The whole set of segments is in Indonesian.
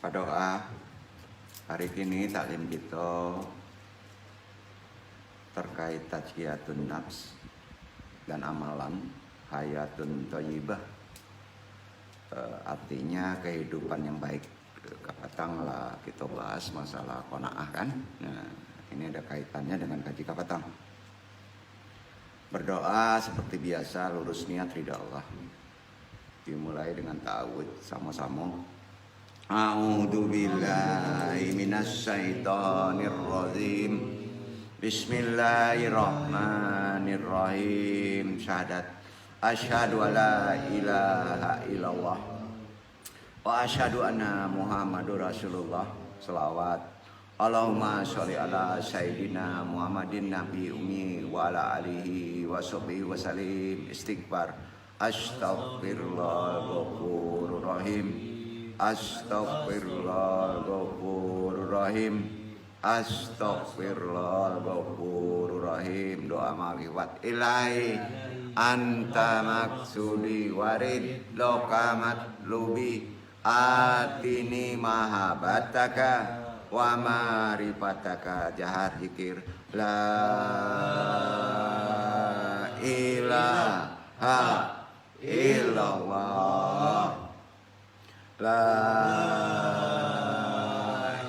Padoa hari ini taklim kita terkait tazkiyatun nafs dan amalan hayatun thayyibah, artinya kehidupan yang baik. Kapatanglah kita bahas masalah qanaah kan. Nah, ini ada kaitannya dengan kaji kapatang. Berdoa seperti biasa, lurus niat ridha Allah. Dimulai dengan ta'awudz sama-sama. A'udzu billahi minasy syaithanir rajim. Bismillahirrahmanirrahim. Syahadat asyhadu alla ilaha illallah wa asyhadu anna Muhammadur Rasulullah. Selawat Allahumma sholli ala sayyidina Muhammadin nabi ummi wa ala alihi wa sahbihi wa salim. Istighfar. Astaghfirullahaladzim. Astaghfirullahaladzim. Astaghfirullahaladzim. Doa maliwat ilahi anta maksudi warid lokamat lubi atini mahabataka wa marifataka. Jahar zikir la ilaha illallah. La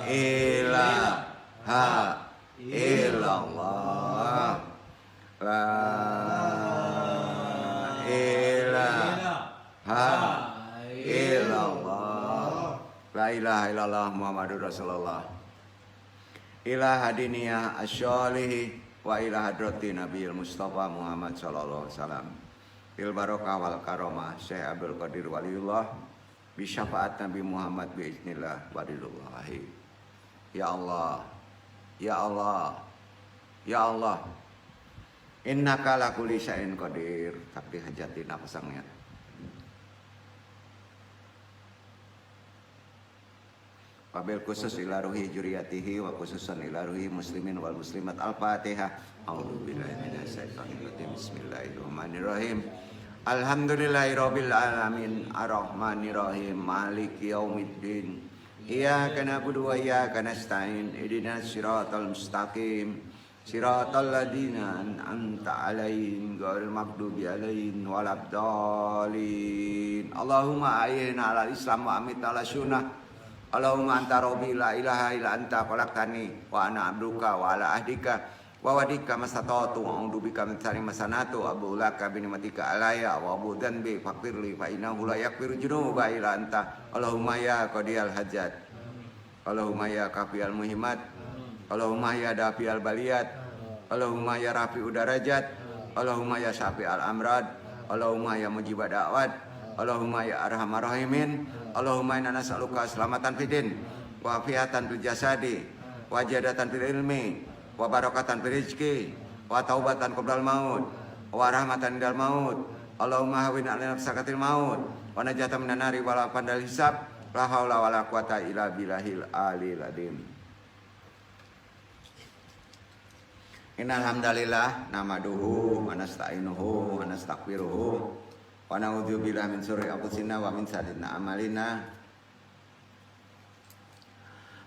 ilaha illallah. La ilaha illallah. La ilaha illallah Muhammadur Rasulullah. Ila hadiniyah asyolihi wa ila hadrati Nabiil Mustafa Muhammad sallallahu alaihi wasallam. Bil barokah wal karomah Syekh Abdul Qadir Waliullah. Bisyafaat Nabi Muhammad biiznillah walillahi. Ya Allah, ya Allah, ya Allah, innaka ala kulli syai'in qadir. Tapi hajatina pasangnya. Wabil khusus ila ruhi juriyatihi wa khususan ila ruhi muslimin wal muslimat. Al-Fatihah. A'udzubillahi minasyaitonir rajim. Bismillahirrahmanirrahim. Alhamdulillahirabbil alamin arrahmanirrahim maliki yaumiddin iyyaka na'budu wa iyyaka nasta'in ihdinas siratal mustaqim siratal ladzina an'amta 'alaihim ghairil maghdubi 'alaihim waladdallin. Allahumma ahyina 'alal islam wa amit 'ala sunnah. Allahumma anta rabbi la ilaha illa anta khalaqtani wa ana 'abduka wa ala ahdika wa wadika mastata'tu wa a'udzu bika min syarri ma sana'tu abu laka bi ni'matika alayya wa abu dzanbi faghfirli fa innahu la yaghfiru dzunuba illa anta. Allahumma ya qadiyal hajat, Allahumma ya kafiyal muhimmat, Allahumma ya dafiyal baliyat, Allahumma ya rafi'ud darajat, Allahumma ya syafi'al amrad, Allahumma ya mujibad da'wat, Allahumma ya arhamar rahimin. Allahumma inna nas'aluka selamatan fid din wa afiatan fil jasadi wa jadatan fil ilmi wa barakatan fil rizqi wa taubatan qabla maut wa rahmatan indal maut. Allahumma hawwin 'alaina sakatil maut wa najatan minan nari wa lafan dal hisab. La haula wala quwata illa billahil aliyil azim. Innal hamdalillah nahmaduhu wa nasta'inuhu wa nastaghfiruhu wa na'udzu billahi min syururi anfusina wa min sayyiati a'malina.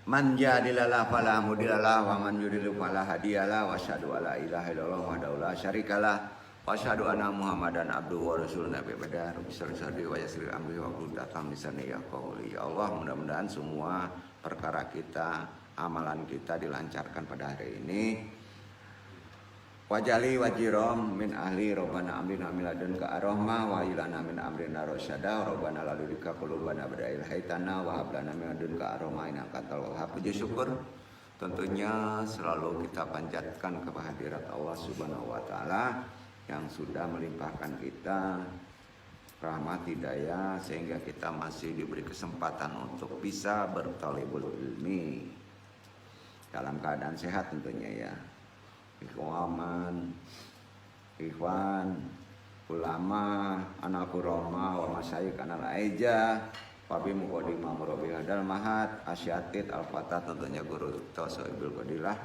Man yahdihillahu fala mudhillalah wa man yudhlil fala hadiyalah. Wa asyhadu alla ilaha illallah wahdahu la syarikalah wa asyhadu anna Muhammadan abduhu wa rasuluhu. Nabi badar bisarri wa yasri amri wa quddatam lisani yaquli. Ya Allah, mudah-mudahan semua perkara kita, amalan kita dilancarkan pada hari ini. Wajali wajirom min ahli robbana amrina miladun ka arahmah wa ilana min amrina rasyada robbana laludika qulubana badail haitana wa hablana min ladunka arahmah innaka antal wahhab. Puji syukur tentunya selalu kita panjatkan kepada hadirat Allah Subhanahu wa taala yang sudah melimpahkan kita rahmat hidayah sehingga kita masih diberi kesempatan untuk bisa bertalibul ilmi dalam keadaan sehat tentunya ya. Ikhwan, ulama, anak kurama, wa masyayikh anal aija, wabi muqaddimah murabi hadal mahat, asyatid al-fatah tentunya guru Tausaibul Qadilah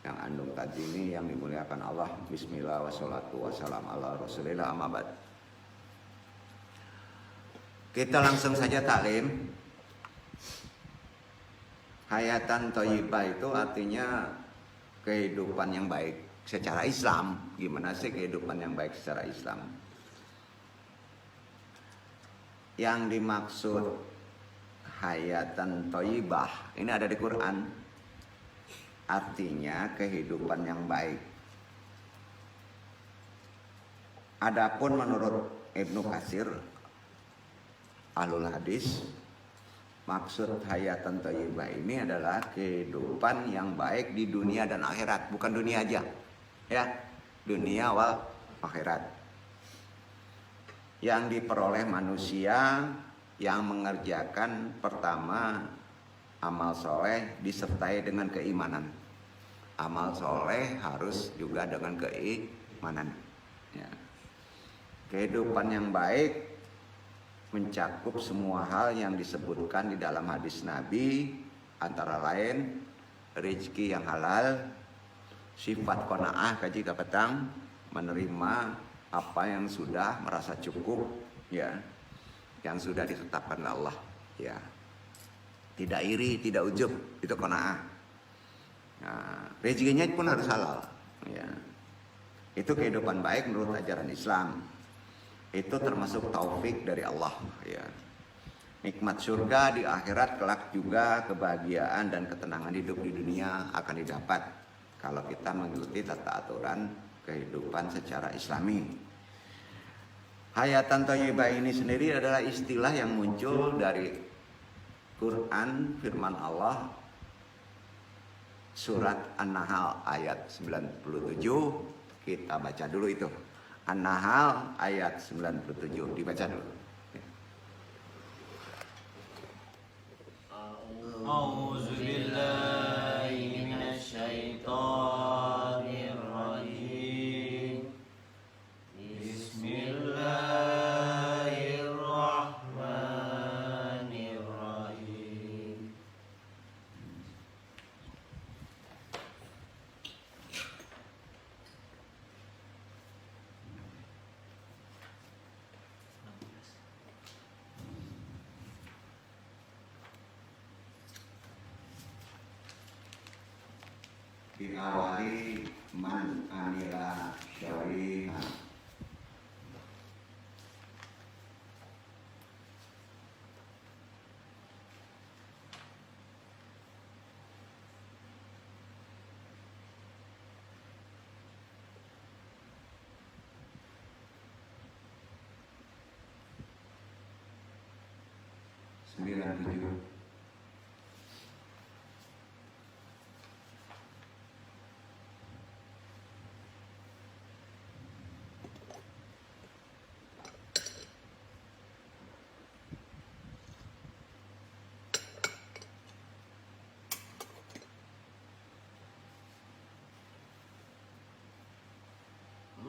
yang andung tadi ini yang dimuliakan Allah. Bismillah wassalatu wassalam ala rasulillah amma ba'd. Kita langsung saja taklim. Hayatan thayyibah itu artinya kehidupan yang baik secara Islam. Gimana sih kehidupan yang baik secara Islam? Yang dimaksud hayatan thayyibah ini ada di Quran. Artinya kehidupan yang baik. Adapun menurut Ibnu Katsir Ahlul Hadis, maksud hayatan thayyibah ini adalah kehidupan yang baik di dunia dan akhirat, bukan dunia aja. Ya, dunia wal akhirat. Yang diperoleh manusia yang mengerjakan pertama amal soleh disertai dengan keimanan. Amal soleh harus juga dengan keimanan. Ya. Kehidupan yang baik mencakup semua hal yang disebutkan di dalam hadis Nabi, antara lain rezeki yang halal, sifat qanaah kaji kapetang, menerima apa yang sudah merasa cukup, ya, yang sudah ditetapkan Allah, ya. Tidak iri, tidak ujub, itu qanaah. Nah, rezekinya pun harus halal, ya. Itu kehidupan baik menurut ajaran Islam. Itu termasuk taufik dari Allah, ya. Nikmat surga di akhirat kelak juga kebahagiaan dan ketenangan hidup di dunia akan didapat kalau kita mengikuti tata aturan kehidupan secara Islami. Hayatan thayyibah ini sendiri adalah istilah yang muncul dari Quran, firman Allah surat An-Nahl ayat 97. Kita baca dulu itu. An-Nahl ayat 97 dibaca dulu. A'udzu billahi minasy syaithanir rajim. Bismillahirrahmanirrahim. Diawali man amila syari'an. Sembilan tujuh.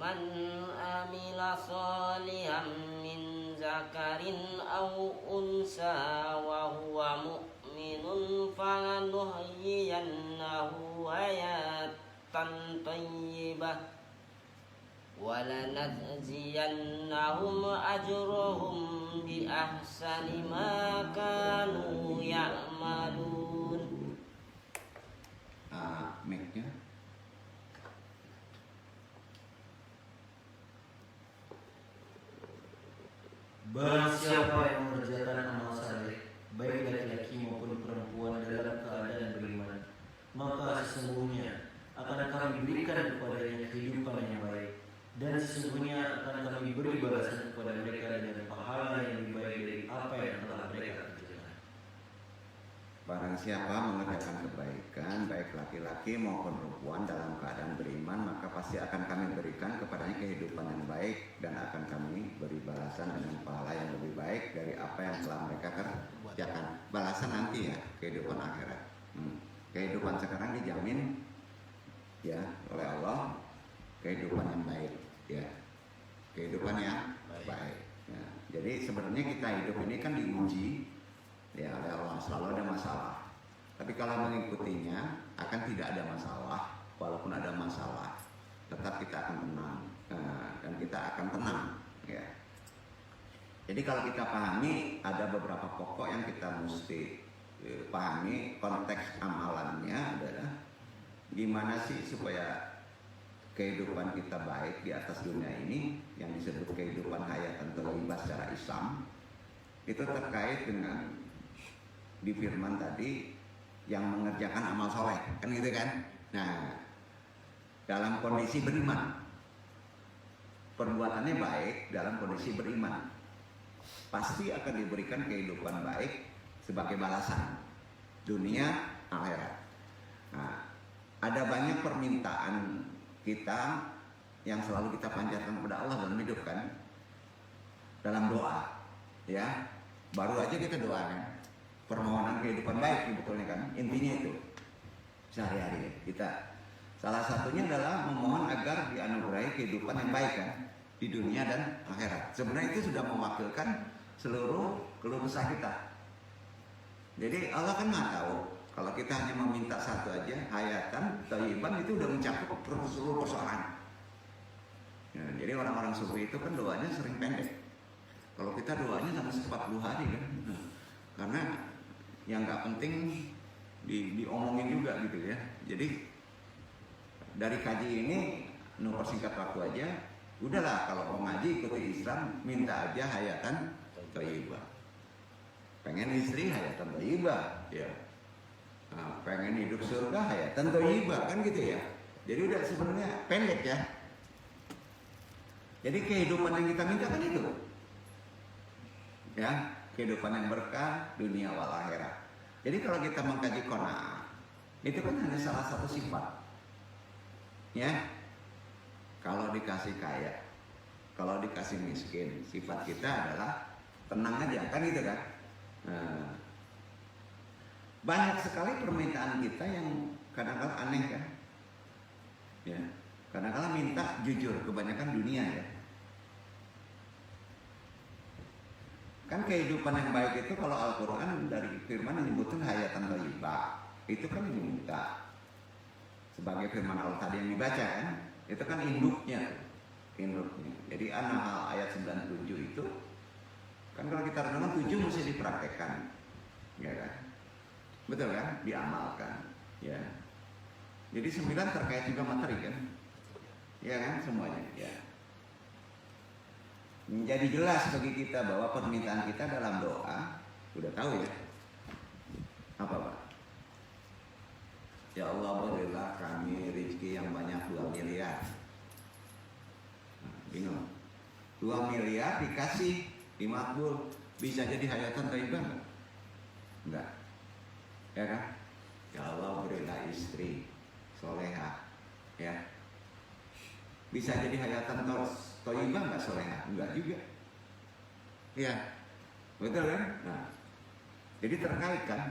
Man amila shalihan min zakarin aw unsa wa huwa mu'minun falanuhyiyannahu hayatan thayyibah wa lanajziyannahum ajrahum bi ahsani ma kanu ya'malun. Mic-nya. Barang siapa yang mengerjakan amal saleh, baik laki-laki maupun perempuan dalam keadaan beriman, maka sesungguhnya akan kami berikan kepadanya kehidupan yang baik, dan sesungguhnya akan kami beri balasan kepada mereka dengan pahala yang lebih baik dari apa yang telah mereka kerjakan. Barang siapa mengerjakan kebaikan, baik laki-laki maupun perempuan dalam keadaan beriman, maka pasti akan kami berikan kepadanya kehidupan yang baik, dan akan kami beri balasan dengan pahala yang lebih baik dari apa yang telah mereka kerjakan. Balasan nanti ya, kehidupan akhirat. Kehidupan sekarang dijamin ya oleh Allah, kehidupan yang baik, ya, kehidupan yang baik. Ya. Jadi sebenarnya kita hidup ini kan diuji ya oleh Allah, selalu ada masalah. Tapi kalau mengikutinya akan tidak ada masalah. Walaupun ada masalah, tetap kita akan tenang, dan kita akan tenang. Ya. Jadi kalau kita pahami ada beberapa pokok yang kita mesti pahami konteks amalannya adalah gimana sih supaya kehidupan kita baik di atas dunia ini, yang disebut kehidupan hayatan thayyibah secara Islam, itu terkait dengan di firman tadi yang mengerjakan amal soleh, kan gitu kan? Nah, dalam kondisi beriman, perbuatannya baik dalam kondisi beriman, pasti akan diberikan kehidupan baik sebagai balasan dunia akhirat. Nah, ada banyak permintaan kita yang selalu kita panjatkan kepada Allah dalam hidup kan, dalam doa, ya. Baru aja kita doakan permohonan kehidupan baik, sebetulnya kan, intinya itu sehari-hari kita. Salah satunya adalah memohon agar dianugerahi kehidupan yang baik kan, di dunia dan akhirat. Sebenarnya itu sudah mewakilkan seluruh keluh kesah kita. Jadi Allah kan nggak tahu. Kalau kita hanya meminta satu aja, hayatan thayyiban, itu udah mencakup seluruh persoalan. Ya, jadi orang-orang sufi itu kan doanya sering pendek. Kalau kita doanya sampai 40 hari kan, karena yang nggak penting diomongin juga gitu ya. Jadi dari kaji ini, persingkat waktu aja, udahlah kalau mau ngaji ikuti Islam, minta aja hayatan thayyibah. Pengen istri hayatan thayyibah, ya. Nah, pengen hidup surga hayatan thayyibah, kan gitu ya. Jadi udah sebenarnya pendek ya. Jadi kehidupan yang kita minta kan itu, ya, kehidupan yang berkah dunia wal akhirat. Jadi kalau kita mengkaji qanaah, itu kan hanya salah satu sifat, ya. Kalau dikasih kaya, kalau dikasih miskin, sifat kita adalah tenang aja, kan gitu kan. Nah, banyak sekali permintaan kita yang kadang-kadang aneh kan, ya. Kadang-kadang minta jujur, kebanyakan dunia ya. Kan kehidupan yang baik itu kalau Al-Quran dari firman yang menyebutkan hayatan thayyibah, itu kan yang diminta. Sebagai firman Allah tadi yang dibaca kan, itu kan induknya. Jadi An-Nahl ayat 97 itu, kan kalau kita renungan 7 mesti dipraktekkan, ya kan? Betul kan? Diamalkan, ya. Jadi 9 terkait juga materi kan, ya kan, semuanya, ya. Menjadi jelas bagi kita bahwa permintaan kita dalam doa, udah tahu ya, apa Pak? Ya Allah, berilah kami rezeki yang banyak 2 miliar. Nah, bingung. 2 miliar dikasih dimakbul, bisa jadi hayatan thayyibah enggak? Enggak. Ya kan? Ya Allah, berilah istri soleha, ya. Bisa jadi hayatan thayyibah enggak soleha? Enggak juga. Iya. Betul kan? Nah, jadi terkait kan?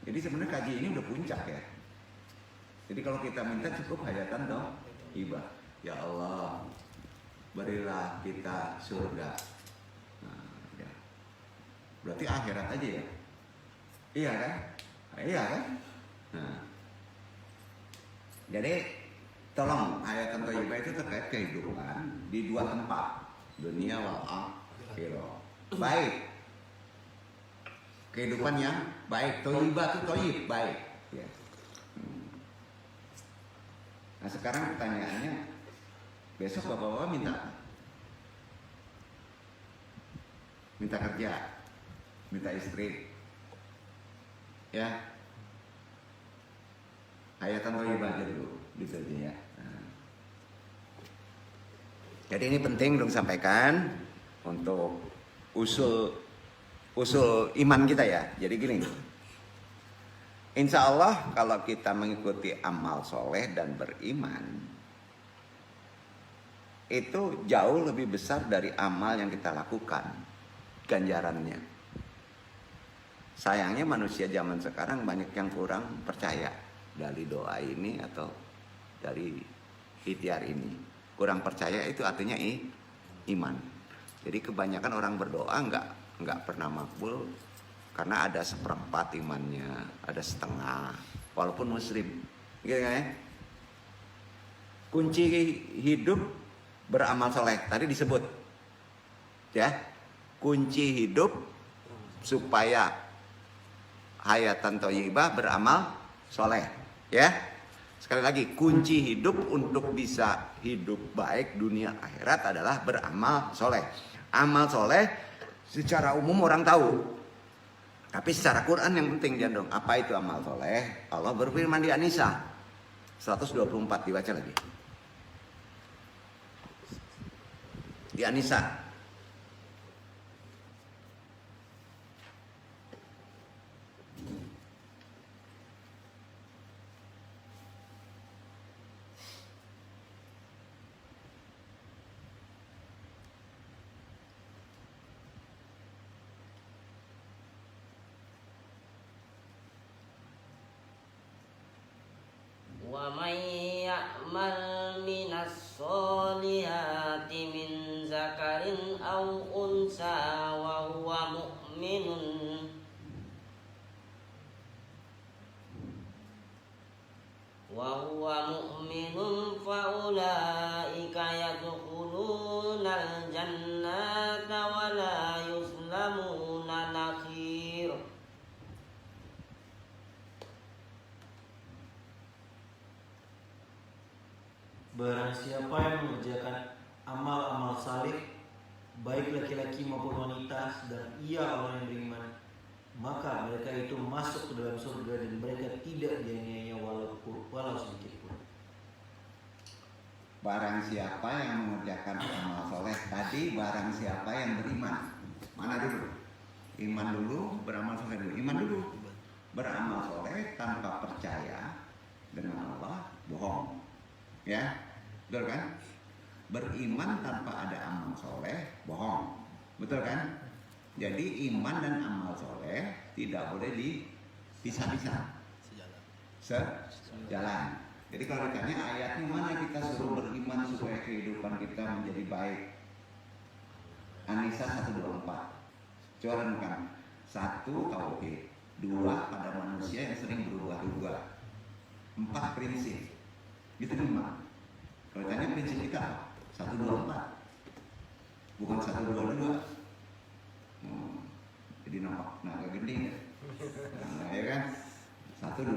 Jadi sebenarnya kaji ini udah puncak ya. Jadi kalau kita minta cukup hayatan thayyibah. Ya Allah, berilah kita surga. Nah, ya. Berarti akhirat aja ya. Iya kan? Iya kan? Nah. Jadi tolong hayatan thayyibah itu terkait kehidupan di 2 tempat, dunia wal akhirah. Baik. Kehidupan yang baik, thayyibah itu thayyib, baik. Ya. Nah sekarang pertanyaannya, besok bapak-bapak minta kerja, minta istri, ya. Hayatan thayyibah aja dulu, bisa aja ya. Nah. Jadi ini penting dong sampaikan untuk usul iman kita ya. Jadi gini, insya Allah kalau kita mengikuti amal soleh dan beriman, itu jauh lebih besar dari amal yang kita lakukan ganjarannya. Sayangnya manusia zaman sekarang banyak yang kurang percaya dari doa ini atau dari ikhtiar ini. Kurang percaya itu artinya iman. Jadi kebanyakan orang berdoa nggak pernah makbul karena ada 1/4 imannya, ada setengah, walaupun muslim. Gitu kan ya? Kunci hidup beramal soleh tadi disebut, ya. Kunci hidup supaya hayatan thayyibah, beramal soleh. Ya. Sekali lagi, kunci hidup untuk bisa hidup baik dunia akhirat adalah beramal soleh. Amal soleh secara umum orang tahu, tapi secara Quran yang penting jandong. Apa itu amal soleh? Allah berfirman di An-Nisa 124, dibaca lagi. Di An-Nisa. Wa may ya'mal minas solihati min zakarin aw unsa wa huwa mu'minun fa ulaika yadkhulunal jannata wa la yuzlamuna nakhir. Barang siapa yang mengerjakan amal-amal saleh, baik laki-laki maupun wanita, dan ia orang yang beriman, maka mereka itu masuk ke dalam surga dan mereka tidak dianiaya walau sedikit pun. Barang siapa yang mengerjakan amal soleh, tadi barang siapa yang beriman. Mana dulu? Iman dulu, beramal soleh dulu. Iman dulu. Beramal soleh tanpa percaya dengan Allah, bohong. Ya, betul kan? Beriman tanpa ada amal soleh, bohong. Betul kan? Jadi iman dan amal soleh tidak boleh dipisah-pisah. Sejalan. Jadi kalau ditanya ayatnya mana kita suruh beriman supaya kehidupan kita menjadi baik. An-Nisa 124. Coba renungkan. 1 tauhid, 2 pada manusia yang sering berubah-ubah, 4 prinsip. Gitu lima. Kalau tanya prinsip kita 1, 2, 4. Bukan 1, 2, 2. Jadi nampak naga gending ya. Nah, ya kan? 1, 2,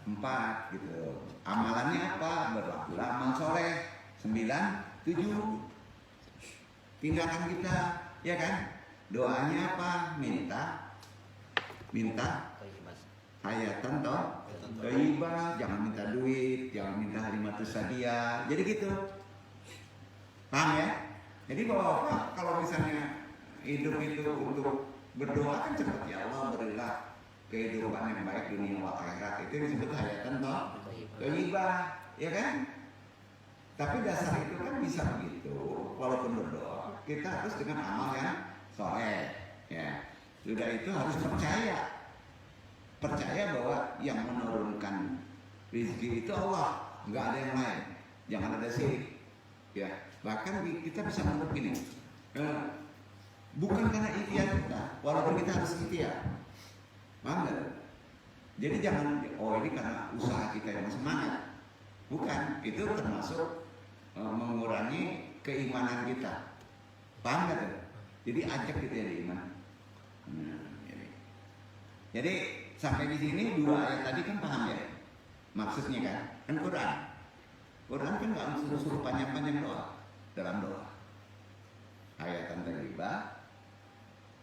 4 gitu. Amalannya apa? Berlakulah amal soleh. 9, 7. Tindakan kita, ya kan? Doanya apa? Minta hayatan toh thayyibah, jangan minta duit, jangan minta halimatus hadiah. Jadi gitu. Paham ya? Jadi bahwa kalau misalnya hidup itu untuk berdoa kan cepat, ya Allah berilah kehidupan yang baik dunia wa akhirat. Itu disebut hayatan toh thayyibah, ya kan? Tapi dasar itu kan bisa begitu. Walaupun berdoa, kita harus dengan amal yang soleh. Ya, sudah itu harus percaya bahwa yang menurunkan rezeki itu Allah, nggak ada yang lain. Jangan ada syirik. Ya, bahkan kita bisa menurut gini. Bukan karena ikhtiar kita, walaupun kita harus ikhtiar. Paham nggak? Jadi jangan, oh ini karena usaha kita yang semangat. Bukan, itu termasuk mengurangi keimanan kita. Paham nggak tuh? Jadi ajak kita jadi iman. Jadi sampai di sini 2 ayat tadi kan paham ya? Maksudnya kan Quran kan nggak suruh panjang-panjang doa dalam doa. Hayatan thayyibah,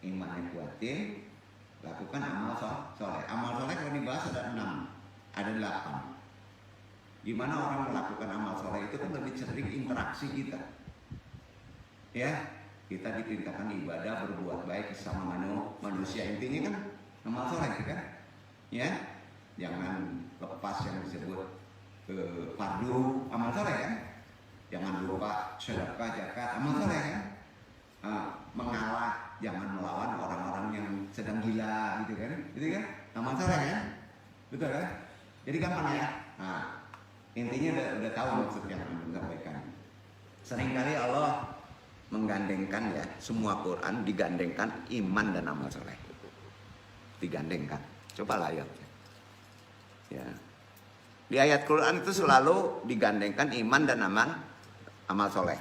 imannya kuatin, lakukan amal soleh. Amal soleh kalau dibahas ada 6, ada 8. Gimana orang melakukan amal soleh itu kan lebih sering interaksi kita. Ya, kita diperintahkan ibadah, berbuat baik sama manusia. Intinya kan amal soleh kan? Ya, jangan lepas yang disebut fardu amal soleh kan? Jangan lupa sedekah, zakat, amal soleh kan? Mengalah, jangan melawan orang-orang yang sedang gila gitu kan? Gitu kan? Amal soleh kan? Betul kan? Jadi gampang ya. Nah, intinya udah tahu maksud yang Anda sampaikan. Seringkali Allah menggandengkan ya, semua Quran digandengkan iman dan amal soleh. Digandengkan. Coba ayatnya. Ya. Di ayat Quran itu selalu digandengkan iman dan amal soleh.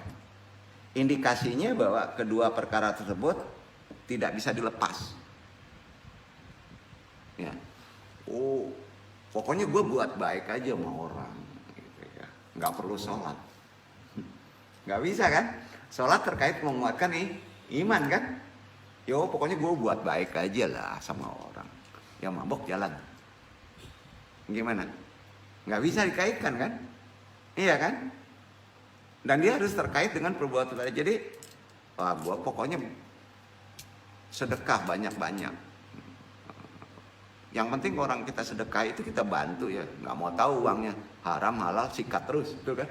Indikasinya bahwa kedua perkara tersebut tidak bisa dilepas. Ya. Oh, pokoknya gue buat baik aja sama orang, gitu ya. Nggak perlu sholat. Nggak bisa kan? Sholat terkait menguatkan iman kan? Yo, pokoknya gue buat baik aja lah sama orang. Yang mabok jalan. Gimana? Nggak bisa dikaitkan kan? Iya kan? Dan dia harus terkait dengan perbuatan. Jadi, wah, gue pokoknya sedekah banyak-banyak. Yang penting orang kita sedekah itu kita bantu ya. Nggak mau tahu uangnya haram, halal, sikat terus. Betul kan?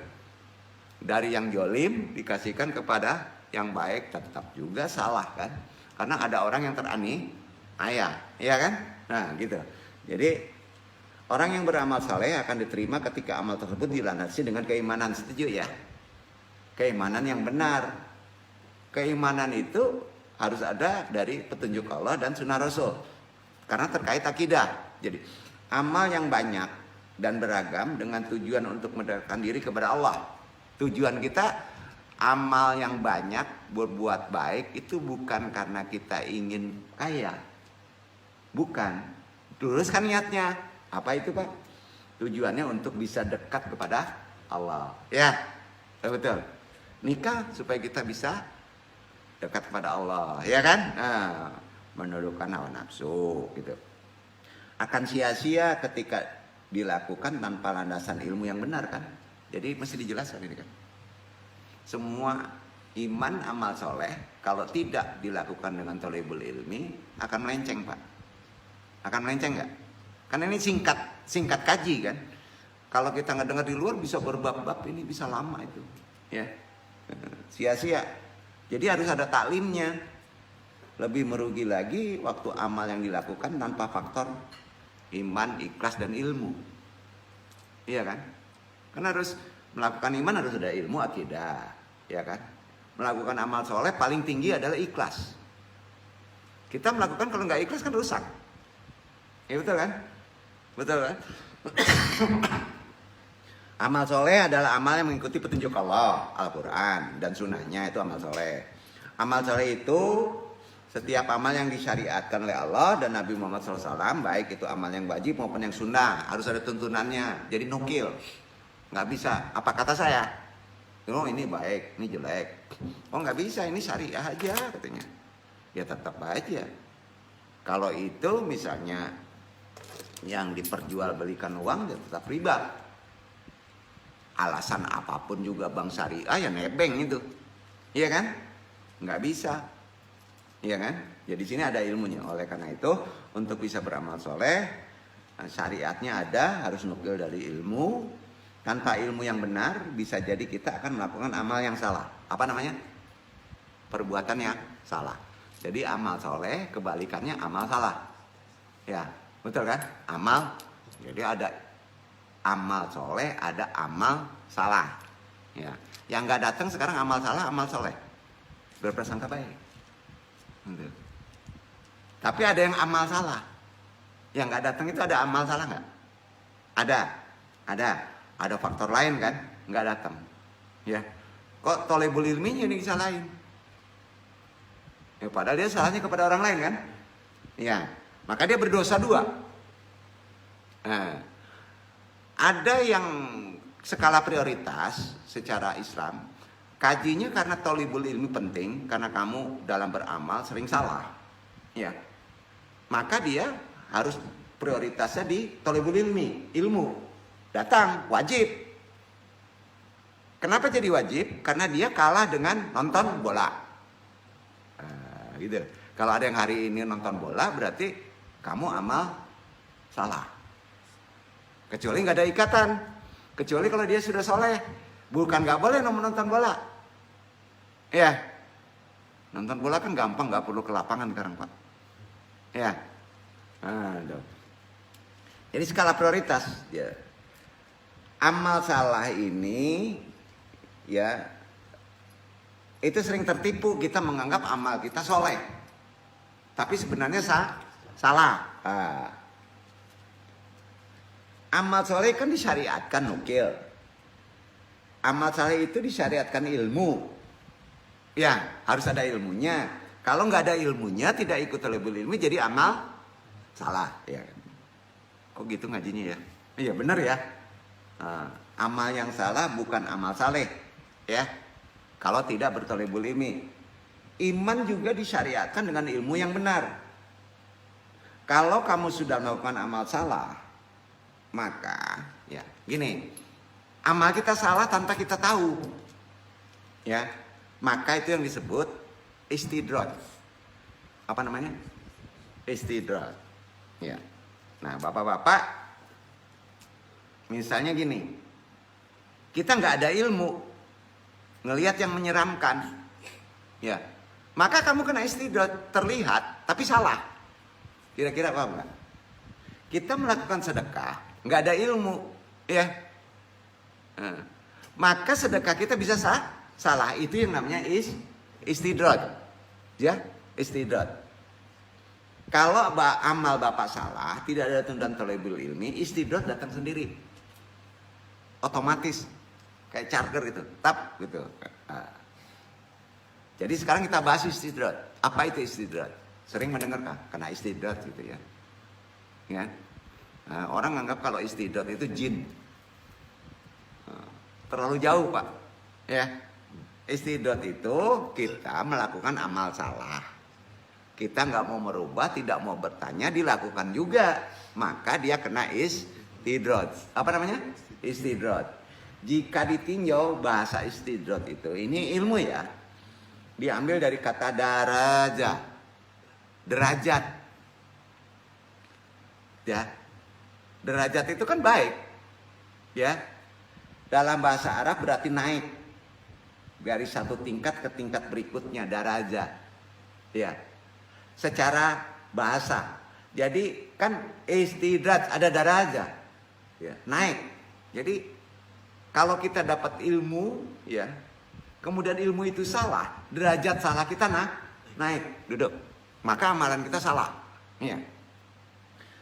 Dari yang jolim dikasihkan kepada yang baik tetap juga salah kan? Karena ada orang yang teraniaya, iya kan? Nah gitu. Jadi orang yang beramal saleh akan diterima ketika amal tersebut dilandasi dengan keimanan. Setuju ya? Keimanan yang benar. Keimanan itu harus ada dari petunjuk Allah dan sunnah Rasul. Karena terkait akidah. Jadi amal yang banyak dan beragam dengan tujuan untuk mendekatkan diri kepada Allah. Tujuan kita amal yang banyak berbuat baik itu bukan karena kita ingin kaya. Bukan. Luruskan niatnya. Apa itu Pak? Tujuannya untuk bisa dekat kepada Allah. Ya, betul. Nikah supaya kita bisa dekat kepada Allah. Ya kan? Nah, menundukkan hawa nafsu gitu. Akan sia-sia ketika dilakukan tanpa landasan ilmu yang benar kan? Jadi mesti dijelaskan ini kan. Semua iman amal soleh kalau tidak dilakukan dengan thalibul ilmi akan melenceng Pak. Akan melenceng nggak? Karena ini singkat kaji kan. Kalau kita nggak dengar di luar bisa berbab-bab, ini bisa lama itu. Ya, sia-sia. Jadi harus ada taklimnya. Lebih merugi lagi waktu amal yang dilakukan tanpa faktor iman, ikhlas dan ilmu. Iya kan? Karena harus melakukan iman harus ada ilmu akidah, ya kan? Melakukan amal soleh paling tinggi adalah ikhlas. Kita melakukan kalau nggak ikhlas kan rusak. Ya betul kan? Betul kan? Amal soleh adalah amal yang mengikuti petunjuk Allah, Al-Quran dan sunnahnya, itu amal soleh. Amal soleh itu setiap amal yang disyariatkan oleh Allah dan Nabi Muhammad SAW, baik itu amal yang wajib maupun yang sunnah, harus ada tuntunannya. Jadi nukil. Nggak bisa, apa kata saya? Oh ini baik, ini jelek. Oh nggak bisa, ini syariah aja katanya. Ya tetap aja. Kalau itu misalnya yang diperjualbelikan uang, ya tetap riba. Alasan apapun juga bank syariah ya nebeng itu. Iya kan? Nggak bisa. Iya kan? Jadi sini ada ilmunya. Oleh karena itu untuk bisa beramal soleh, syariatnya ada, harus nukil dari ilmu. Tanpa ilmu yang benar bisa jadi kita akan melakukan amal yang salah. Apa namanya? Perbuatan yang salah. Jadi amal soleh kebalikannya amal salah. Ya betul kan? Amal. Jadi ada amal soleh, ada amal salah. Ya. Yang nggak datang sekarang amal salah, amal soleh. Berprasangka baik. Tapi ada yang amal salah. Yang nggak datang itu ada amal salah nggak? Ada faktor lain kan? Nggak datang. Ya. Kok thalibul ilminya ini disalahin? Ya, padahal dia salahnya kepada orang lain kan? Ya. Maka dia berdosa dua. Nah, ada yang skala prioritas secara Islam. Kajinya karena thalibul ilmi penting, karena kamu dalam beramal sering salah. Ya. Maka dia harus prioritasnya di thalibul ilmi, ilmu. Datang, wajib. Kenapa jadi wajib? Karena dia kalah dengan nonton bola. Gitu. Kalau ada yang hari ini nonton bola, berarti kamu amal salah. Kecuali nggak ada ikatan. Kecuali kalau dia sudah soleh. Bukan nggak boleh nonton bola. Ya, nonton bola kan gampang, nggak perlu ke lapangan sekarang Pak. Ya, jadi skala prioritas. Ya. Amal salah ini, ya, itu sering tertipu. Kita menganggap amal kita soleh, tapi sebenarnya salah. Amal soleh kan disyariatkan nukil. Amal soleh itu disyariatkan ilmu. Ya, harus ada ilmunya. Kalau nggak ada ilmunya, tidak ikut thalibul ilmi, jadi amal salah. Ya. Oh gitu ngajinya ya. Iya benar ya. Amal yang salah bukan amal saleh ya. Kalau tidak bertolebul ilmi. Iman juga disyariatkan dengan ilmu yang benar. Kalau kamu sudah melakukan amal salah, maka ya gini, amal kita salah tanpa kita tahu. Ya. Maka itu yang disebut istidraj. Apa namanya? Istidraj. Ya. Nah, Bapak-bapak, misalnya gini, kita nggak ada ilmu, ngelihat yang menyeramkan, ya, maka kamu kena istidraj, terlihat tapi salah. Kira-kira paham nggak? Kita melakukan sedekah, nggak ada ilmu, ya, maka sedekah kita bisa salah. Itu yang namanya istidraj, ya, istidraj. Kalau amal Bapak salah, tidak ada tuntutan thalabul ilmi, istidraj datang sendiri. Otomatis. Kayak charger gitu. Tap gitu. Jadi sekarang kita bahas istidraj. Apa itu istidraj? Sering mendengar kena istidraj gitu ya. Ya. Orang anggap kalau istidraj itu jin. Terlalu jauh, Pak. Ya. Istidraj itu kita melakukan amal salah. Kita nggak mau merubah, tidak mau bertanya, dilakukan juga. Maka dia kena istidraj. Apa namanya? Istidraj. Jika ditinjau bahasa istidraj itu, ini ilmu ya. Diambil dari kata darajah. Derajat. Ya. Derajat itu kan baik. Ya. Dalam bahasa Arab berarti naik. Dari satu tingkat ke tingkat berikutnya, darajah. Ya. Secara bahasa. Jadi kan istidraj ada darajah. Ya, naik. Jadi kalau kita dapat ilmu ya, kemudian ilmu itu salah, derajat salah kita naik, duduk. Maka amalan kita salah. Ya.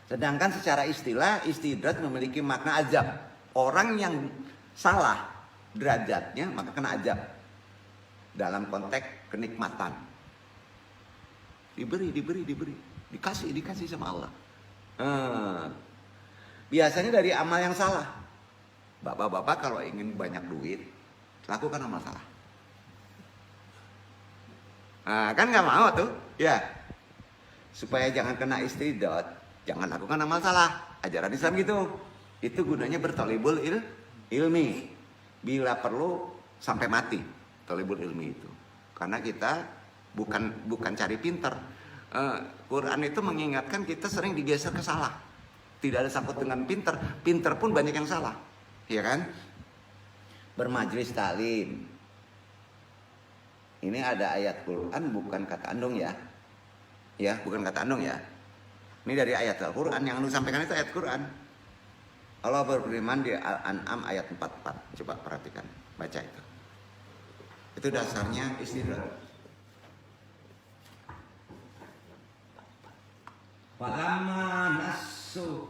Sedangkan secara istilah istidraj memiliki makna azab. Orang yang salah derajatnya maka kena azab. Dalam konteks kenikmatan. Diberi, dikasih sama Allah. Biasanya dari amal yang salah. Bapak-bapak kalau ingin banyak duit, lakukan amal salah. Kan nggak mau tuh, ya. Supaya jangan kena istidraj, jangan lakukan amal salah. Ajaran Islam gitu. Itu gunanya berthalabul ilmi. Bila perlu sampai mati, thalabul ilmi itu. Karena kita bukan cari pinter. Quran itu mengingatkan kita sering digeser ke salah. Tidak ada sangkut dengan pinter. Pinter pun banyak yang salah, ya kan? Bermajlis taklim. Ini ada ayat Quran, bukan kata andong ya. Ya, bukan kata andong ya. Ini dari ayat Al-Quran. Yang anu sampaikan itu ayat Quran. Allah berfirman di Al-An'am ayat 44. Coba perhatikan, baca itu. Itu dasarnya istidraj. Falamma nasu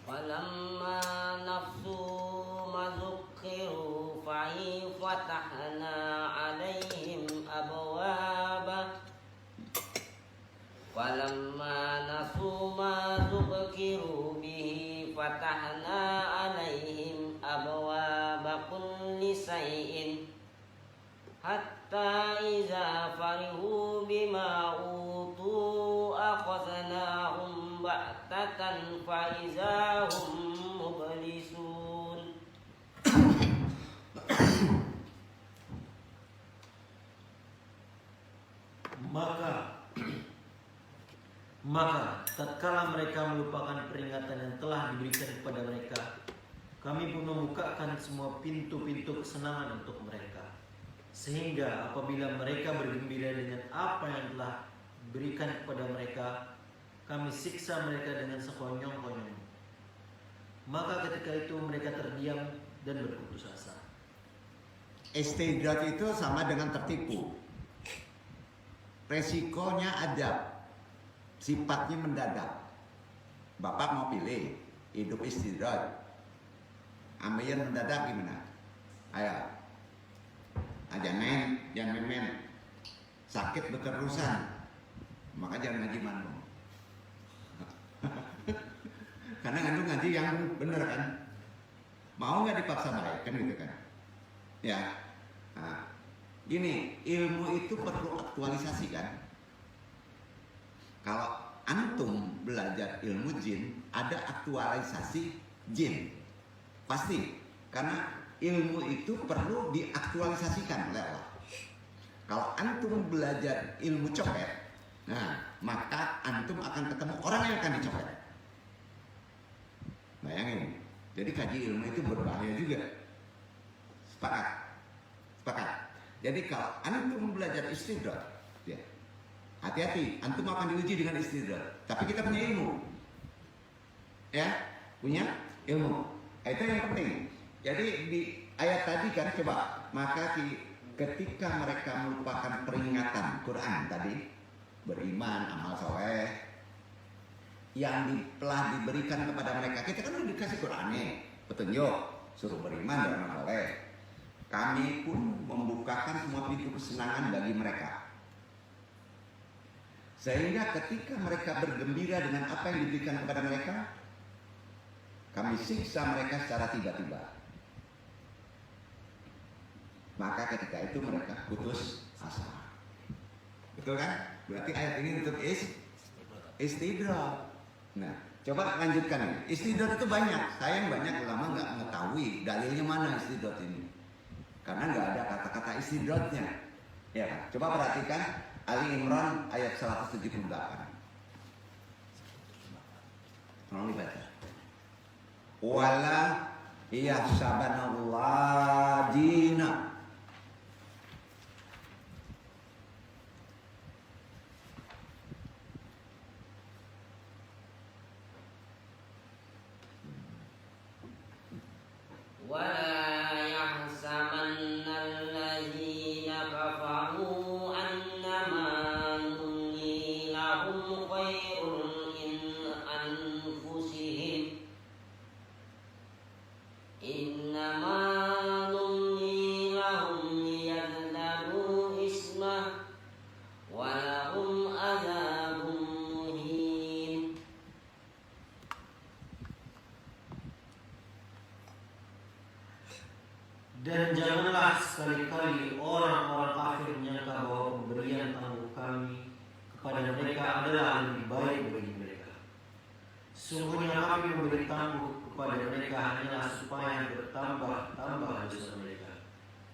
Falamma nafsu mazukkiru fa'i fatahna alaihim abwaba Falamma nasu mazukkiru bihi fatahna alaihim abwaba kulli shay'in hatta iza farihu bima utu akhadnahum ba'tatan fa iza hum mublisun. Maka tatkala mereka melupakan peringatan yang telah diberikan kepada mereka, kami pun membukakan semua pintu-pintu kesenangan untuk mereka. Sehingga apabila mereka bergembira dengan apa yang telah diberikan kepada mereka, kami siksa mereka dengan sekonyong-konyong. Maka ketika itu mereka terdiam dan berputus asa. Istidraj itu sama dengan tertipu. Resikonya ada. Sifatnya mendadak. Bapak mau pilih hidup istidraj, ambil mendadak gimana? Ayo, aja neng, jangan main-main. Sakit berterusan, maka jangan ngaji mandung. Karena ngandung ngaji yang bener kan, mau nggak dipaksa baik kan gitu kan? Ya, nah, gini, ilmu itu perlu aktualisasi kan. Kalau antum belajar ilmu jin, ada aktualisasi jin, pasti. Karena ilmu itu perlu diaktualisasikan oleh Allah. Kalau antum belajar ilmu copet, nah maka antum akan ketemu orang yang akan dicopet. Bayangin, jadi kaji ilmu itu berbahaya juga. Sepakat? Sepakat. Jadi kalau antum belajar istidraj, ya, hati-hati, antum akan diuji dengan istidraj. Tapi kita punya ilmu, ya, punya ilmu. Itu yang penting. Jadi di ayat tadi kan coba, maka ketika mereka melupakan peringatan Quran tadi, beriman, amal soleh yang telah diberikan kepada mereka. Kita kan udah dikasih Quran nih, petunjuk, suruh beriman dan amal soleh. Kami pun membukakan semua pintu kesenangan bagi mereka. Sehingga ketika mereka bergembira dengan apa yang diberikan kepada mereka, kami siksa mereka secara tiba-tiba. Maka ketika itu mereka putus asa. Betul kan? Berarti ayat ini untuk istidraj. Nah, coba lanjutkan ya. Istidraj itu banyak. Sayang banyak ulama nggak mengetahui dalilnya mana istidraj ini. Karena nggak ada kata-kata istidrajnya. Ya kan? Coba perhatikan Ali Imran ayat 178. Tolong dibaca. Wala yahsabanallah jina. ولا يحسبن الذين كفروا أنما نملي لهم خير من أنفسهم إنما نملي لهم ليزدادوا إثما ولهم عذاب مهين. Dan janganlah sekali-kali orang-orang kafir menyangka bahwa pemberian tangguh kami kepada mereka adalah lebih baik bagi mereka. Sungguhnya kami memberi tangguh kepada mereka hanyalah supaya bertambah-tambah dosa mereka,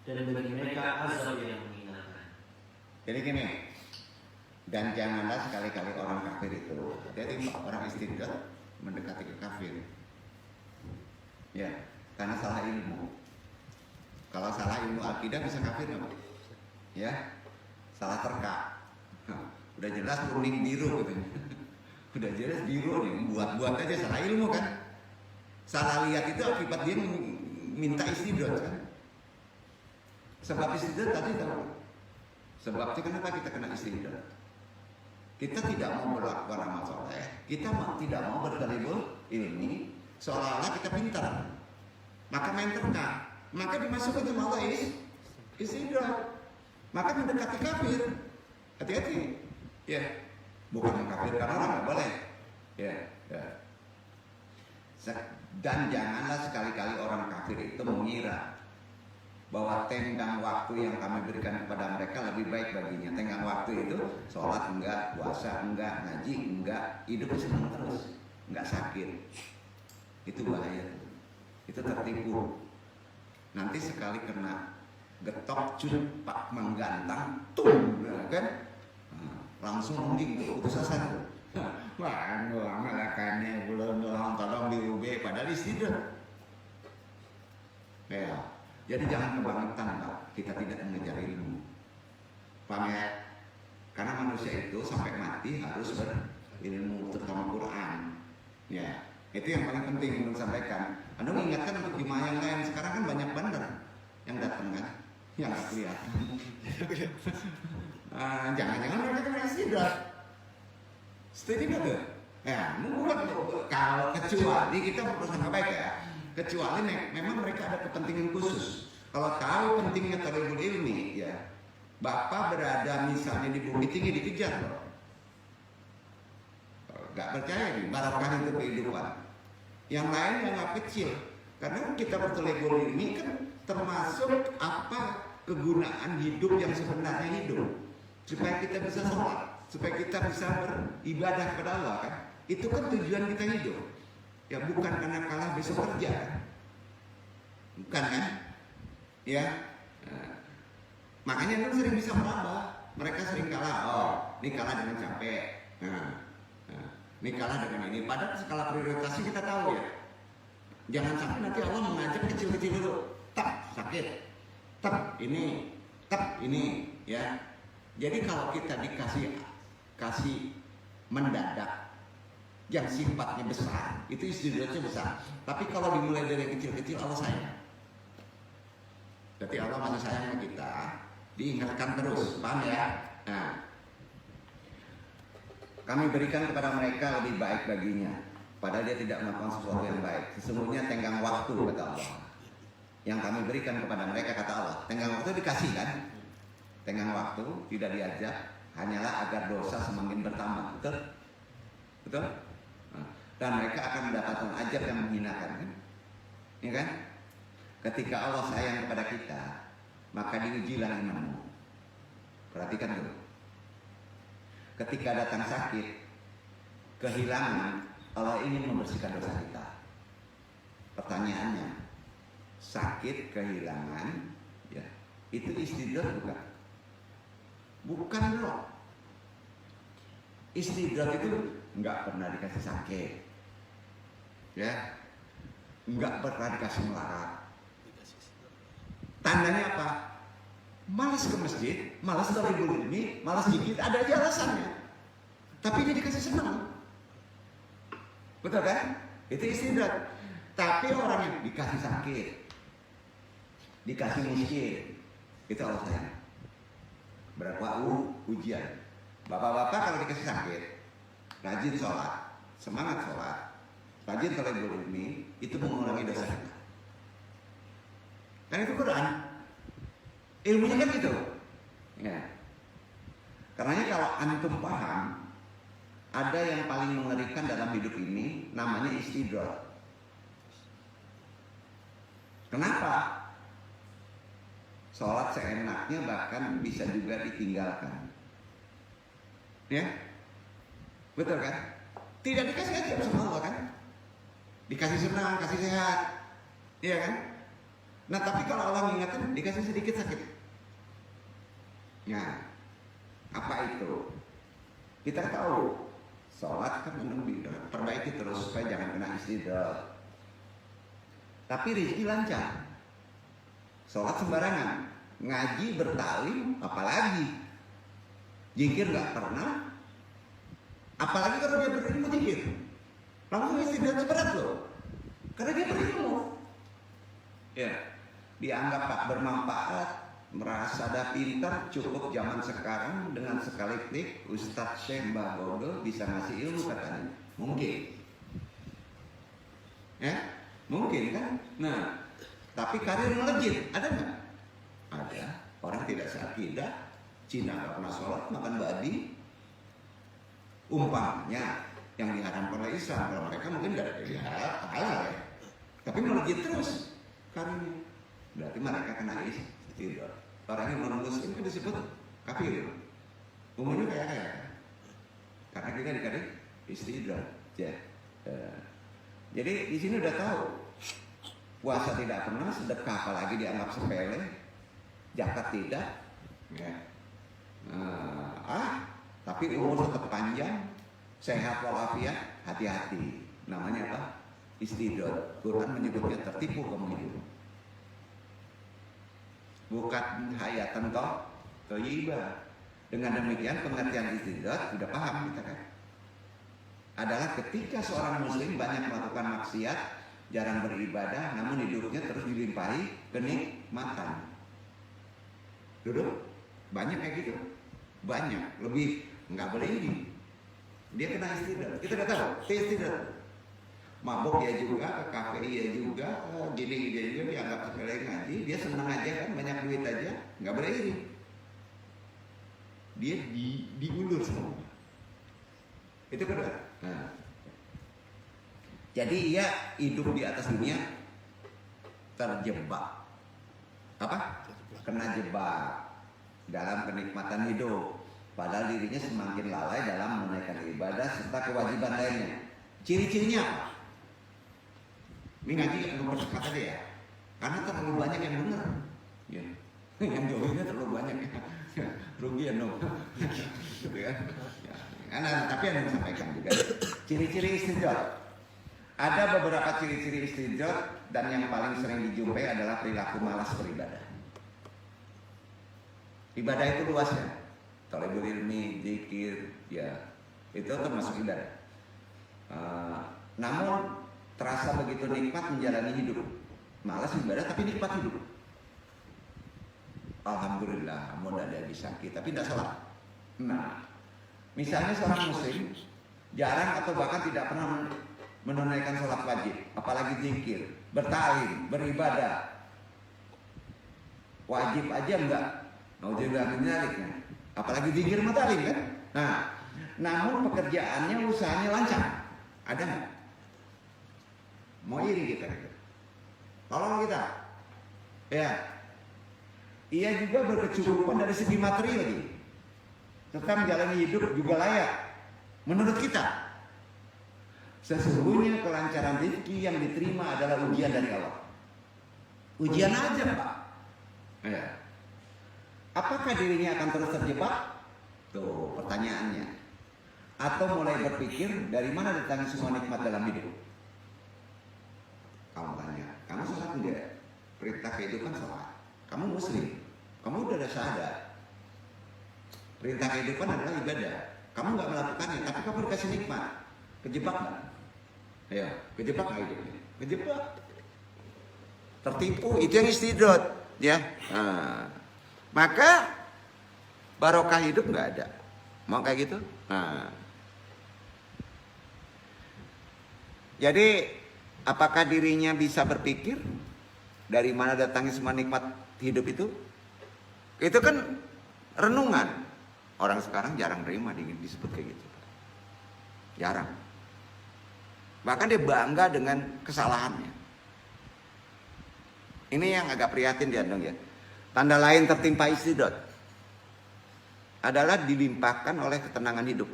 dan bagi mereka azab yang menghinakan. Jadi gini, dan janganlah sekali-kali orang kafir itu. Jadi orang istidraj mendekati ke kafir. Ya, karena salah ilmu. Kalau salah ilmu akidah bisa kafir nggak? Ya, salah terka. Udah jelas kuning biru gitu. Udah jelas biru nih, buat-buat aja salah ilmu kan. Salah lihat itu akibat dia minta istidraj kan. Sebab istidraj tadi tahu. Sebabnya kenapa kita kena istidraj? Kita tidak mau melakukan amal soleh, kita tidak mau bertalibul ilmi, seolah-olah kita pintar. Maka main terka. Maka dimasukkan sama Allah istidraj. Maka mendekati kafir. Hati-hati. Ya, bukan mengkafirkan orang, nggak boleh. Ya. Dan janganlah sekali-kali orang kafir itu mengira bahwa tenggang waktu yang kami berikan kepada mereka lebih baik baginya. Tenggang waktu itu sholat enggak, puasa enggak, ngaji enggak, hidup senang terus, enggak sakit. Itu bahaya. Itu tertipu. Nanti sekali kena getok pak menggantang, kan? Langsung mending putus asa. Wah, malakannya belum tolong di UB padahal istidraj. Ya, jadi jangan kebangetan Pak. Kita tidak mengejar ilmu. Paham ya? Karena manusia itu sampai mati harus berilmu, terutama Quran. Ya, itu yang paling penting untuk sampaikan. Anda mengingatkan untuk jemaah yang lain. Sekarang kan banyak bandar yang datang kan, yang nggak kelihatan. Jangan-jangan mereka kena istidraj. Setuju nggak tuh? Ya, bukan kalau kecuali kita berusaha baik ya. Kecuali memang mereka ada kepentingan khusus. Kalau tahu pentingnya talibul ilmi, ya Bapak berada misalnya di Bukit Tinggi dikejar loh. Gak percaya nih, barokah itu kehidupan. Yang lain yang kecil. Karena kita bertelegol ini kan termasuk apa kegunaan hidup yang sebenarnya hidup. Supaya kita bisa sholat, supaya kita bisa beribadah kepada Allah kan. Itu kan tujuan kita hidup. Ya bukan karena kalah besok kerja kan. Bukan kan? Ya. Nah, makanya lu sering bisa meraba. Mereka sering kalah. Oh, ini kalah dengan capek. Ini kalah dengan ini. Padahal skala prioritasnya kita tahu ya. Jangan sampai nanti Allah mengajak kecil-kecil dulu. Tak sakit. Tak ini. Tak ini. Ya. Jadi kalau kita kasih mendadak yang sifatnya besar, itu istidratnya besar. Tapi kalau dimulai dari kecil-kecil, Allah sayang. Berarti Allah masih sayang sama kita. Diingatkan terus. Paham ya? Nah, kami berikan kepada mereka lebih baik baginya, padahal dia tidak melakukan sesuatu yang baik. Sesungguhnya tenggang waktu, kata Allah, yang kami berikan kepada mereka, kata Allah. Tenggang waktu dikasih kan? Tenggang waktu tidak diajak, hanyalah agar dosa semakin bertambah. Betul? Betul? Nah, dan mereka akan mendapatkan ajab yang menghinakan kan? Ya kan? Ketika Allah sayang kepada kita, maka diujilah imanmu. Perhatikan dulu. Ketika datang sakit, kehilangan, Allah ingin membersihkan dosa kita. Pertanyaannya, sakit, kehilangan, ya, itu istidrat bukan? Bukan loh. Istidrat itu nggak pernah dikasih sakit, ya, nggak pernah dikasih melarat. Tandanya apa? Malas ke masjid, malas talibul ilmi, malas gigit, ada aja alasannya. Tapi dia dikasih senang. Betul kan? Itu istidrat. Tapi orang yang dikasih sakit, dikasih miskin, itu Allah sayang. Berapa ujian. Bapak-bapak kalau dikasih sakit, rajin sholat, semangat sholat, rajin talibul ilmi, itu mengurangi dosa kita. Kan itu Quran. Ilmunya kan gitu. Ya. Karenanya kalau antum paham, ada yang paling mengerikan dalam hidup ini, namanya istidrat. Kenapa? Sholat seenaknya bahkan bisa juga ditinggalkan. Ya? Betul kan? Tidak dikasih aja sama Allah kan? Dikasih senang, kasih sehat. Iya kan? Nah tapi kalau Allah mengingatkan, dikasih sedikit sakit. Ya, apa itu? Kita tahu sholat kan perbaiki terus supaya jangan kena istidrat. Tapi rezeki lancar. Sholat sembarangan, ngaji bertalim, apalagi zikir nggak pernah. Apalagi kalau dia berilmu zikir, langsung istidratnya berat loh, karena dia berilmu. Ya, dianggap tak bermanfaat, merasa dah pintar, cukup zaman sekarang dengan sekali klik Ustadz Syekh Mbah Google bisa ngasih ilmu katanya. Mungkin. Ya, mungkin kan? Nah, tapi karir melejit, ada nggak? Ada. Orang tidak seakidah, Cina nggak pernah sholat, makan babi. Umpamanya yang diharamkan oleh Islam, kalau mereka mungkin nggak ada halal ya. Tapi melejit terus karirnya. Berarti mereka kena istidrat. Orang yang non muslim itu disebut kafir. Umumnya kayak karena kita dikasih istidrat. Ya. Jadi di sini udah tahu puasa tidak pernah, sedekah apalagi dianggap sepele, zakat tidak. Ya. Tapi umur tetap panjang, sehat walafiat, hati-hati. Namanya apa? Istidrat. Quran menyebutnya tertipu kamu hidup. Bukan hayatan toh thayyibah. Dengan demikian pengertian istidrat sudah paham kita kan? Adalah ketika seorang muslim banyak melakukan maksiat, jarang beribadah, namun hidupnya terus dilimpahi kenikmatan. Duduk banyak kayak gitu, banyak, lebih nggak boleh ini. Dia kena istidrat. Kita udah tahu, istidrat. Mabok ya juga, ke kafe ya juga, gini dia juga dianggap sepele ngaji, dia senang aja kan, banyak duit aja, nggak boleh iri. dia diulur semua. Itu kedua. Nah. Jadi ia hidup di atas dunia terjebak. Apa? Kena jebak dalam kenikmatan hidup. Padahal dirinya semakin lalai dalam menunaikan ibadah serta kewajiban lainnya. Ciri-cirinya apa? Ini ngaji nomor sekat aja ya. Karena terlalu banyak yang benar. Ya. Yang jauhnya terlalu banyak ya. Rugi ya no. Gitu kan. Ya. Nah, tapi yang saya sampaikan juga ciri-ciri istidrat. Ada beberapa ciri-ciri istidrat dan yang paling sering dijumpai adalah perilaku malas beribadah. Ibadah itu luas ya. Thalabul ilmi, zikir, ya itu termasuk ibadah. Namun terasa begitu nikmat menjalani hidup. Malas ibadah tapi nikmat hidup. Alhamdulillah, mau ada bisa kita, tapi tidak salah. Nah, misalnya seorang muslim jarang atau bahkan tidak pernah menunaikan sholat wajib, apalagi zikir, bertalim, beribadah. Wajib aja enggak. Mau juga menyaliknya. Apalagi zikir matalim kan? Nah, namun pekerjaannya, usahanya lancar. Ada nggak? Mau iri kita? Tolong kita. Ya. Ia juga berkecukupan dari segi materi lagi. Tetap menjalani hidup juga layak. Menurut kita. Sesungguhnya kelancaran rezeki yang diterima adalah ujian dari Allah. Ujian aja Pak. Ya. Apakah dirinya akan terus terjebak? Tuh pertanyaannya. Atau mulai berpikir dari mana datangnya semua nikmat dalam hidup? Kamu tanya, kamu sholat enggak? Perintah kehidupan sholat. Kamu muslim, kamu udah ada syahadat. Perintah kehidupan adalah ibadah. Kamu nggak melakukannya, tapi kamu dikasih nikmat. Kejebak nggak? Ayo, kejebak nggak hidupnya? Kejebak. Tertipu, itu yang istidrat, ya. Nah, maka barokah hidup nggak ada. Mau kayak gitu? Nah. Jadi apakah dirinya bisa berpikir dari mana datangnya semua nikmat hidup itu? Itu kan renungan. Orang sekarang jarang terima disebut kayak gitu. Jarang. Bahkan dia bangga dengan kesalahannya. Ini yang agak prihatin dia dong ya. Tanda lain tertimpa istidrat adalah dilimpahkan oleh ketenangan hidup.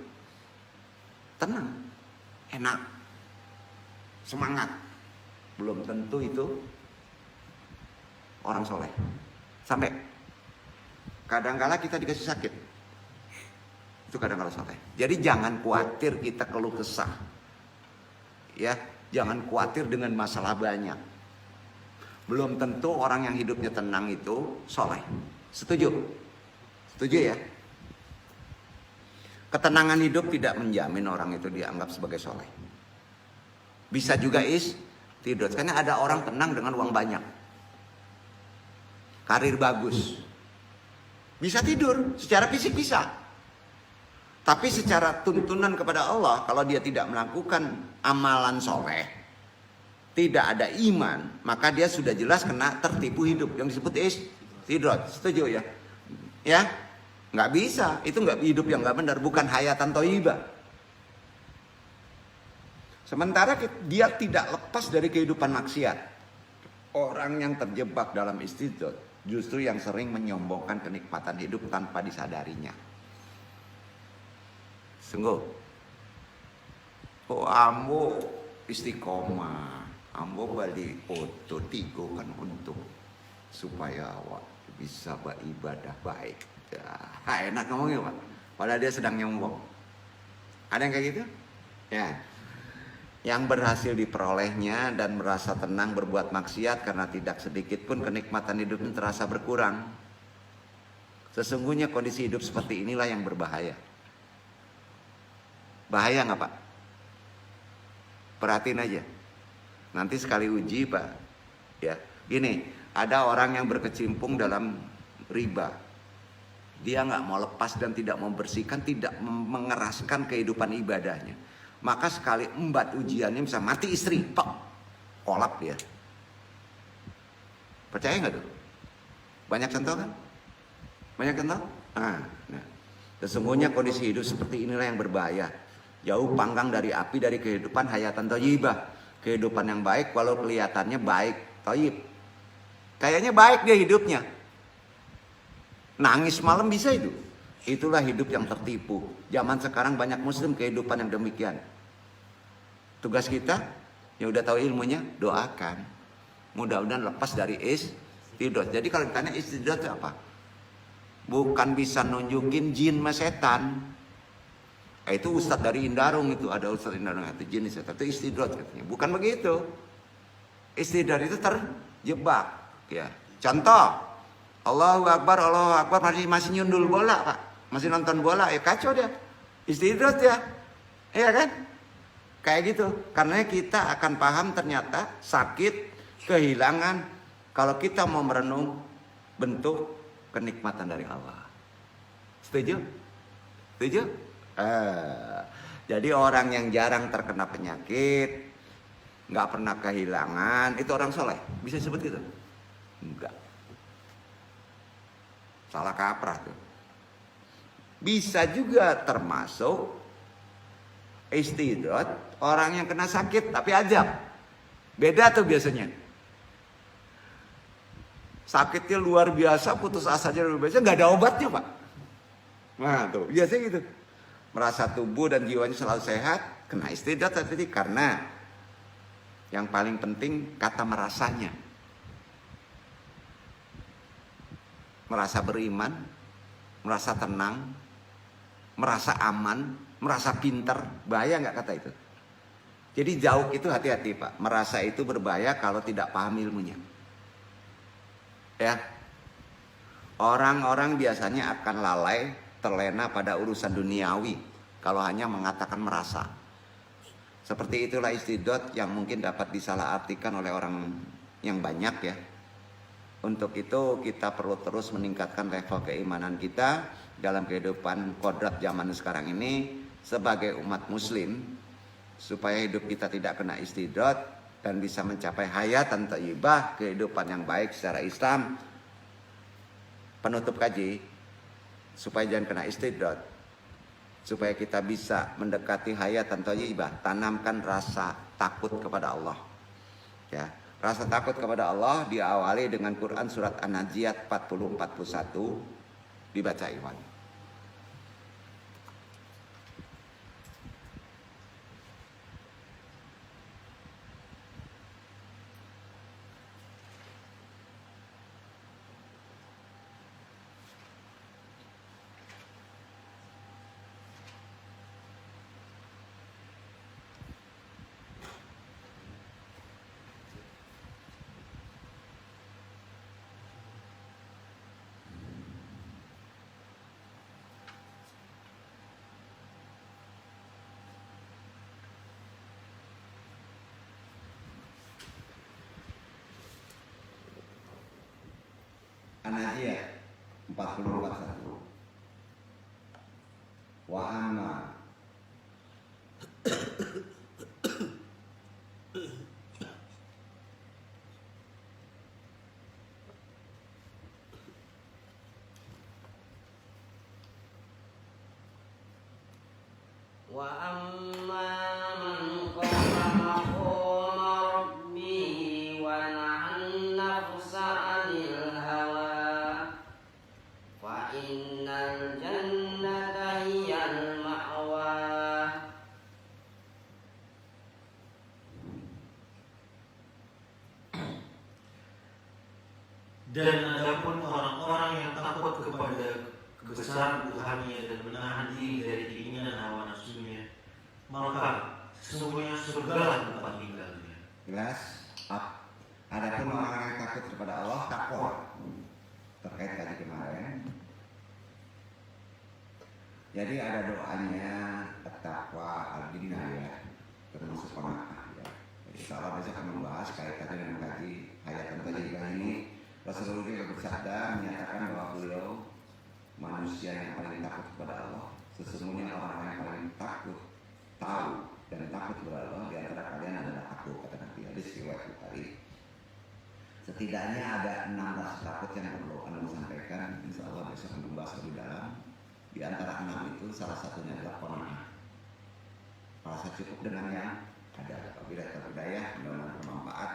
Tenang, enak, semangat. Belum tentu itu orang soleh. Sampai kadang-kala kita dikasih sakit. Itu kadang-kala soleh. Jadi jangan khawatir kita keluh kesah. Ya, jangan khawatir dengan masalah banyak. Belum tentu orang yang hidupnya tenang itu soleh. Setuju? Setuju ya? Ketenangan hidup tidak menjamin orang itu dianggap sebagai soleh. Bisa juga tidur. Karena ada orang tenang dengan uang banyak. Karir bagus. Bisa tidur. Secara fisik bisa. Tapi secara tuntunan kepada Allah, kalau dia tidak melakukan amalan soleh, tidak ada iman, maka dia sudah jelas kena tertipu hidup yang disebut istidrat. Setuju ya? Ya, nggak bisa. Itu nggak hidup yang nggak benar, bukan hayatan thayyibah. Sementara dia tidak lepas dari kehidupan maksiat. Orang yang terjebak dalam istidrat justru yang sering menyombongkan kenikmatan hidup tanpa disadarinya. Sungguh. Oh, ambo istiqomah. Ambo balik foto tigo kan untuk supaya awak bisa beribadah baik. Ya, enak ngomongnya Pak. Padahal dia sedang nyombong. Ada yang kayak gitu? Ya. Yang berhasil diperolehnya dan merasa tenang berbuat maksiat karena tidak sedikit pun kenikmatan hidupnya terasa berkurang. Sesungguhnya kondisi hidup seperti inilah yang berbahaya. Bahaya nggak Pak? Perhatiin aja. Nanti sekali uji Pak, ya gini, ada orang yang berkecimpung dalam riba. Dia nggak mau lepas dan tidak mau bersihkan, tidak mengeraskan kehidupan ibadahnya. Maka sekali embat ujiannya bisa mati istri, pak, kolap dia. Percaya nggak tuh? Banyak contoh kan? Banyak contoh? Nah. Sesungguhnya kondisi hidup seperti inilah yang berbahaya. Jauh panggang dari api, dari kehidupan hayatan thayyibah. Kehidupan yang baik walau kelihatannya baik, thayyib. Kayaknya baik dia hidupnya. Nangis malam bisa itu. Itulah hidup yang tertipu. Zaman sekarang banyak muslim kehidupan yang demikian. Tugas kita, yang udah tahu ilmunya, doakan. Mudah-mudahan lepas dari istidrat. Jadi kalau ditanya istidrat itu apa? Bukan bisa nunjukin jin sama setan. Itu ustadz dari Indarung itu. Ada ustadz Indarung itu jin setan. Itu istidrat katanya. Bukan begitu. Istidrat itu terjebak. Ya. Contoh. Allahu Akbar masih nyundul bola Pak. Masih nonton bola, ya kacau dia. Istidrat ya. Iya kan? Kayak gitu. Karena kita akan paham ternyata sakit, kehilangan. Kalau kita mau merenung bentuk kenikmatan dari Allah. Setuju? Setuju? Jadi orang yang jarang terkena penyakit, nggak pernah kehilangan, itu orang soleh. Bisa disebut gitu? Enggak. Salah kaprah tuh. Bisa juga termasuk istidrat orang yang kena sakit tapi ajab. Beda tuh biasanya. Sakitnya luar biasa, putus asa aja luar biasa, nggak ada obatnya Pak. Nah tuh biasanya gitu. Merasa tubuh dan jiwanya selalu sehat, kena istidrat tadi karena yang paling penting kata merasanya. Merasa beriman, merasa tenang, merasa aman, merasa pintar. Bahaya nggak kata itu? Jadi jauh itu hati-hati Pak. Merasa itu berbahaya kalau tidak paham ilmunya. Ya, orang-orang biasanya akan lalai, terlena pada urusan duniawi kalau hanya mengatakan merasa. Seperti itulah istidrat yang mungkin dapat disalahartikan oleh orang yang banyak ya. Untuk itu kita perlu terus meningkatkan level keimanan kita dalam kehidupan kodrat zaman sekarang ini sebagai umat muslim, supaya hidup kita tidak kena istidrat dan bisa mencapai hayatan thayyibah, kehidupan yang baik secara Islam. Penutup kaji, supaya jangan kena istidrat, supaya kita bisa mendekati hayatan thayyibah, tanamkan rasa takut kepada Allah. Ya, rasa takut kepada Allah diawali dengan Quran surat An-Naziat 40-41 dibaca Iwan. An-Naziat 40-41. Wa amma wa amma man qama maqama rabbihi wa nahana nafsa 'anil hawa fa innal jannata hiyal ma'wa. Dan adapun orang-orang yang takut kepada kebesaran Tuhannya dan menahan diri dari keinginan hawa nafsunya, maka sesungguhnya surgalah tempat tinggalnya. jelas. Adapun orang yang takut kepada Allah, takwa terkait tadi kemarin. Jadi ada doanya at-taqwa al-jinah ya, termasuk penakah ya. Jadi insya Allah besok akan membahas kaitannya dengan kaji hayatan thayyibah ini. Rasulullah juga bersabda menyatakan bahwa beliau manusia yang paling takut kepada Allah. Sesungguhnya orang yang paling takut tahu dan takut kepada Allah di antara kalian adalah aku, kata Nabi. Hadis riwayat Bukhari. Setidaknya ada 6 rasa takut yang perlu Anda sampaikan. Insya Allah besok akan membahas lebih dalam. Di antara 6 itu salah satunya adalah qanaah. Merasa cukup dengan yang ada. Apabila terhidayah, mudah-mudahan bermanfaat.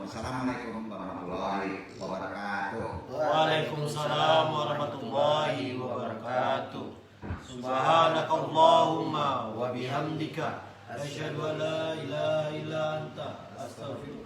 Assalamualaikum warahmatullahi wabarakatuh. Waalaikumsalam warahmatullahi wabarakatuh. Subhanakallahumma wa bihamdika asyhadu an la ilaha illa anta astaghfiruka